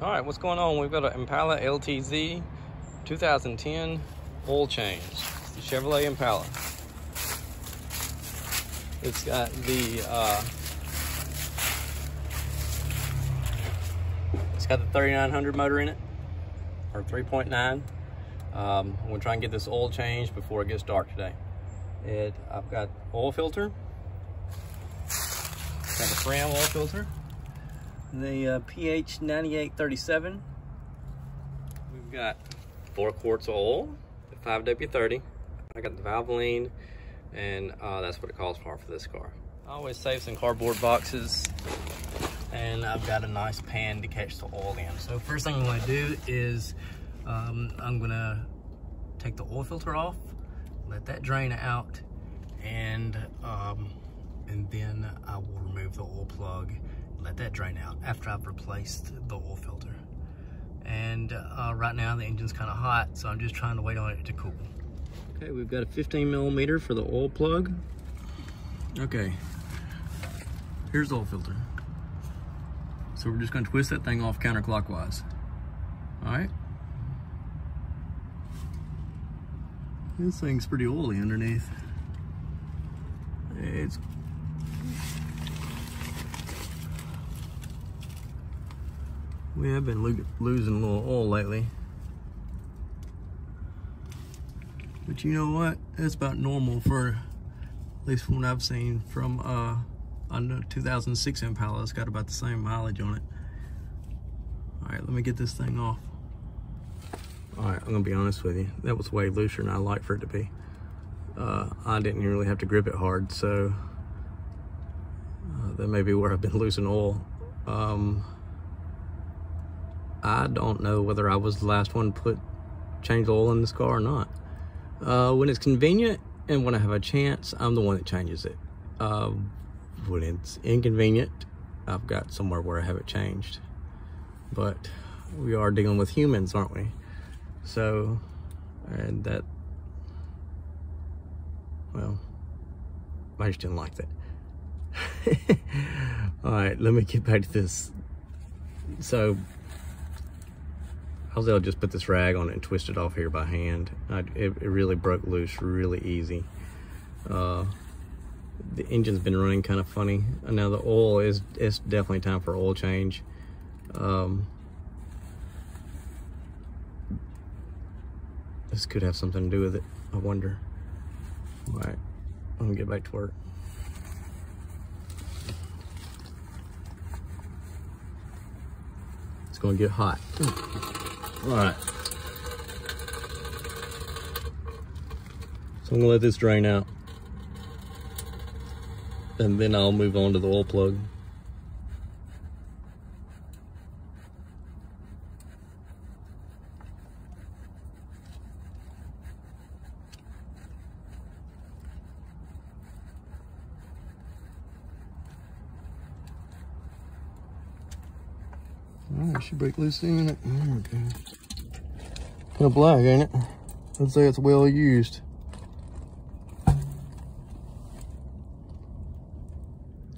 All right, what's going on? We've got an Impala LTZ 2010 oil change. It's the Chevrolet Impala. It's got the 3900 motor in it, or 3.9. We'll try and get this oil changed before it gets dark today. I've got oil filter. Got a Fram oil filter. The PH9837. We've got 4 quarts of oil, the 5W-30. I got the Valvoline, and that's what it calls for this car. I always save some cardboard boxes, and I've got a nice pan to catch the oil in. So first thing I'm going to do is I'm going to take the oil filter off, let that drain out, and then I will remove the oil plug, let that drain out after I've replaced the oil filter. And right now the engine's kind of hot, so I'm just trying to wait on it to cool. Okay, we've got a 15mm for the oil plug. Okay, here's the oil filter. So we're just going to twist that thing off counterclockwise. All right. This thing's pretty oily underneath. We have been losing a little oil lately. But you know what? That's about normal for, at least from what I've seen from, I know 2006 Impala. It's got about the same mileage on it. All right, let me get this thing off. All right, I'm gonna be honest with you. That was way looser than I like for it to be. I didn't really have to grip it hard, so that may be where I've been losing oil. I don't know whether I was the last one to change oil in this car or not. When it's convenient and when I have a chance, I'm the one that changes it. When it's inconvenient, I've got somewhere where I have it changed. But we are dealing with humans, aren't we? So, and that, well, I just didn't like that. All right, let me get back to this. So, I'll just put this rag on it and twist it off here by hand. It really broke loose really easy. The engine's been running kind of funny. Now the oil it's definitely time for oil change. This could have something to do with it, I wonder. All right, I'm gonna get back to work. It's gonna get hot. All right. So I'm gonna let this drain out, and then I'll move on to the oil plug. All right, should break loose in it. There we go. Kind of black, ain't it? I'd say it's well used.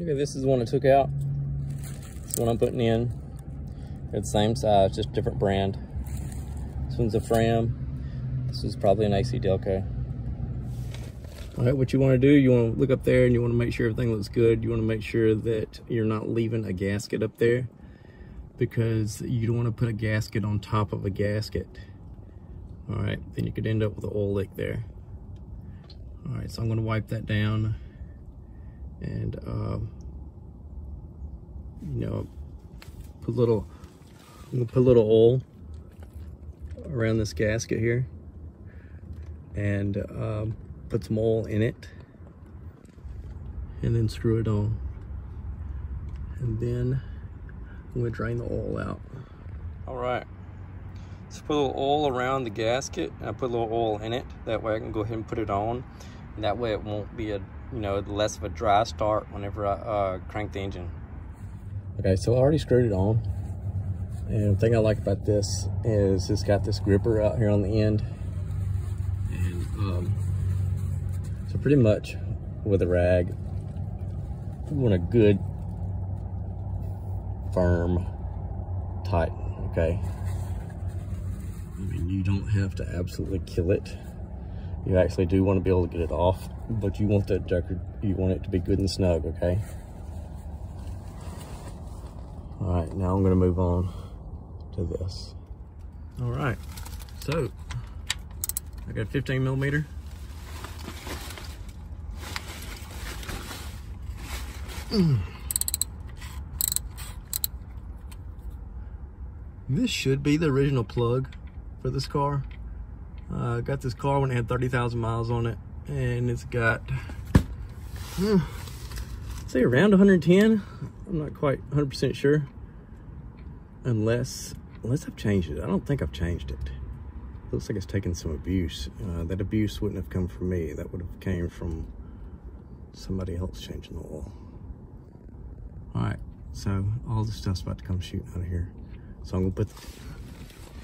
Okay, this is the one I took out. This is the one I'm putting in. It's the same size, just different brand. This one's a Fram. This is probably an AC Delco. All right, what you want to do, you want to look up there and you want to make sure everything looks good. You want to make sure that you're not leaving a gasket up there, because you don't want to put a gasket on top of a gasket. All right, then you could end up with an oil leak there. All right, so I'm going to wipe that down, and you know, I'm gonna put a little oil around this gasket here, and put some oil in it, and then screw it on, and then I'm gonna drain the oil out. All right, so put a little oil around the gasket, and I put a little oil in it. That way I can go ahead and put it on, and that way it won't be less of a dry start whenever I crank the engine. Okay, so I already screwed it on, and the thing I like about this is it's got this gripper out here on the end, and so pretty much with a rag, you want a good firm, tight okay? I mean, you don't have to absolutely kill it. You actually do want to be able to get it off, but you want that jacker, you want it to be good and snug, okay? All right, now I'm gonna move on to this. All right, so I got 15 millimeter. This should be the original plug for this car. I got this car when it had 30,000 miles on it, and it's got, say around 110. I'm not quite 100% sure, unless I've changed it. I don't think I've changed it. Looks like it's taken some abuse. That abuse wouldn't have come from me. That would have came from somebody else changing the oil. All right, so all this stuff's about to come shooting out of here. So I'm gonna put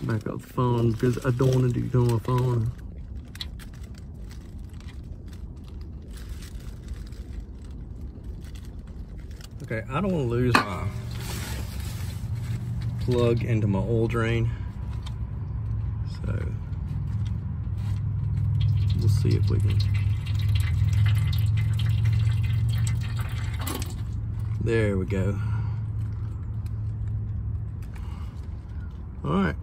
back up the phone because I don't want to do it on my phone. Okay, I don't want to lose my plug into my oil drain. So we'll see if we can. There we go. All right.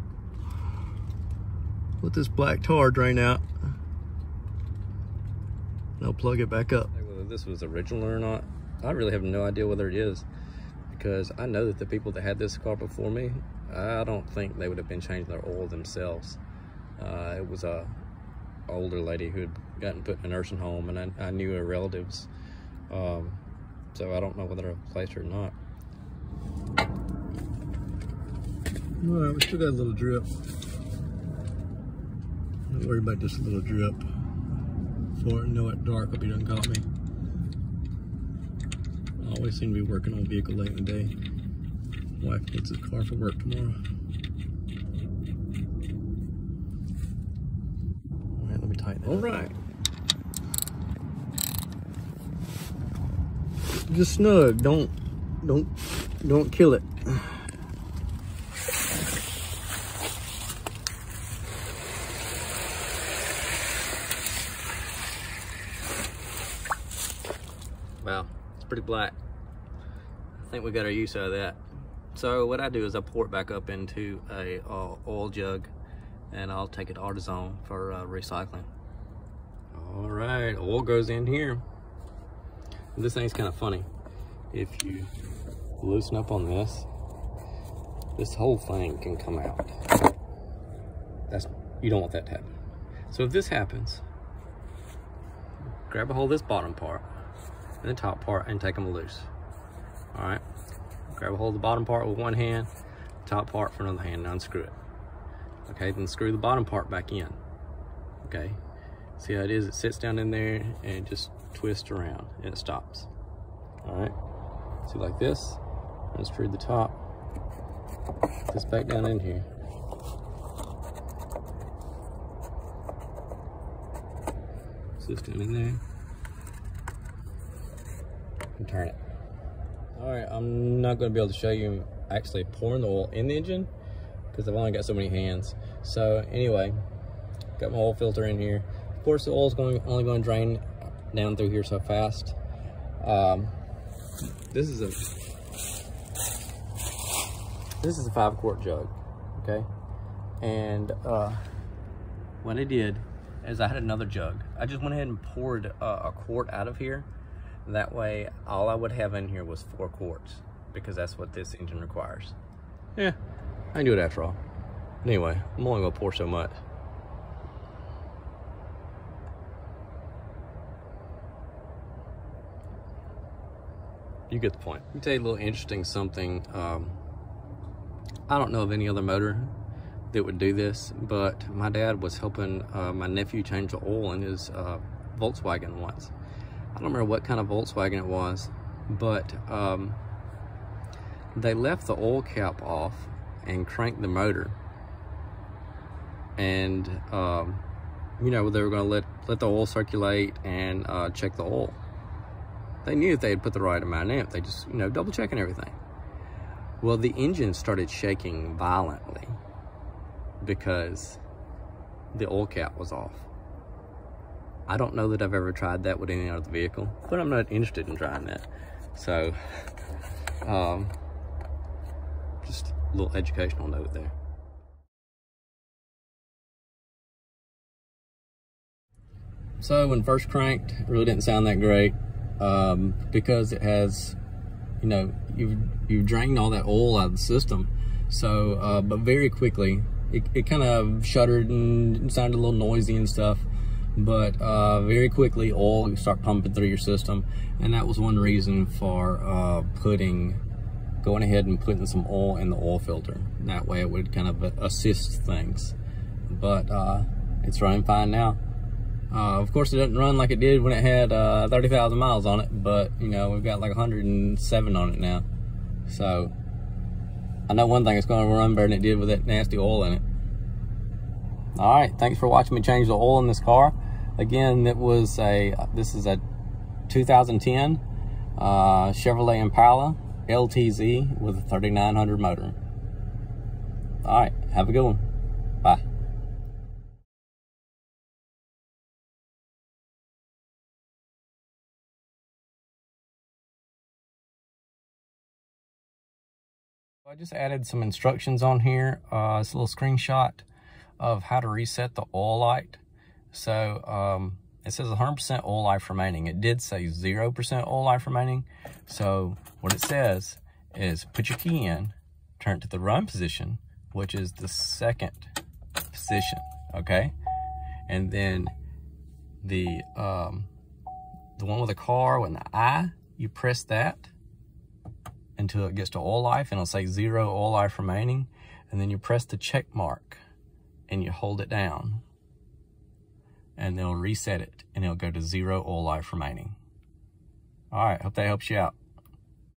Let this black tar drain out. And I'll plug it back up. Whether this was original or not, I really have no idea whether it is, because I know that the people that had this car before me, I don't think they would have been changing their oil themselves. It was a older lady who had gotten put in a nursing home, and I knew her relatives. So I don't know whether I've placed her or not. All right, we still got a little drip. Don't worry about just a little drip. For it, know it dark, hope he doesn't caught me. I always seem to be working on a vehicle late in the day. Wife needs his car for work tomorrow. All right, let me tighten it. All right. Just snug. Don't kill it. Wow, it's pretty black. I think we got our use out of that. So what I do is I pour it back up into a oil jug, and I'll take it to AutoZone for recycling. All right, oil goes in here. This thing's kind of funny. If you loosen up on this whole thing can come out. You don't want that to happen. So if this happens, grab a hold of this bottom part and the top part and take them loose. All right, grab a hold of the bottom part with one hand, top part for another hand, and unscrew it. Okay, then screw the bottom part back in. Okay, see how it is? It sits down in there and just twists around and it stops. All right, see, like this, unscrew the top, put this back down in here. This down in there and turn it. All right, I'm not going to be able to show you actually pouring the oil in the engine because I've only got so many hands. So anyway, got my oil filter in here. Of course, the oil's only going to drain down through here so fast. This is a 5-quart jug, okay? And what I did is I had another jug. I just went ahead and poured a quart out of here. That way, all I would have in here was 4 quarts because that's what this engine requires. Yeah, I can do it after all. Anyway, I'm only gonna pour so much. You get the point. Let me tell you a little interesting something. I don't know of any other motor that would do this, but my dad was helping my nephew change the oil in his Volkswagen once. I don't remember what kind of Volkswagen it was, but they left the oil cap off and cranked the motor. And you know, they were going to let the oil circulate and check the oil. They knew if they had put the right amount in it. They just, you know, double checking everything. Well, the engine started shaking violently because the oil cap was off. I don't know that I've ever tried that with any other vehicle, but I'm not interested in trying that. So, just a little educational note there. So when first cranked, it really didn't sound that great because it has, you know, you've drained all that oil out of the system. So, but very quickly, it kind of shuddered and sounded a little noisy and stuff. But very quickly, oil start pumping through your system, and that was one reason for going ahead and putting some oil in the oil filter. That way, it would kind of assist things. But it's running fine now. Of course, it doesn't run like it did when it had 30,000 miles on it, but you know, we've got like 107 on it now. So I know one thing, it's going to run better than it did with that nasty oil in it. All right, thanks for watching me change the oil in this car. Again, this is a 2010 Chevrolet Impala LTZ with a 3900 motor. All right, have a good one. Bye. I just added some instructions on here. It's a little screenshot of how to reset the oil light. So it says 100% oil life remaining. It did say 0% oil life remaining. So what it says is put your key in, turn it to the run position, which is the second position, okay? And then the one with the car with the eye, you press that until it gets to oil life, and it'll say 0 oil life remaining. And then you press the check mark and you hold it down, and they'll reset it and it'll go to 0 oil life remaining. All right, hope that helps you out.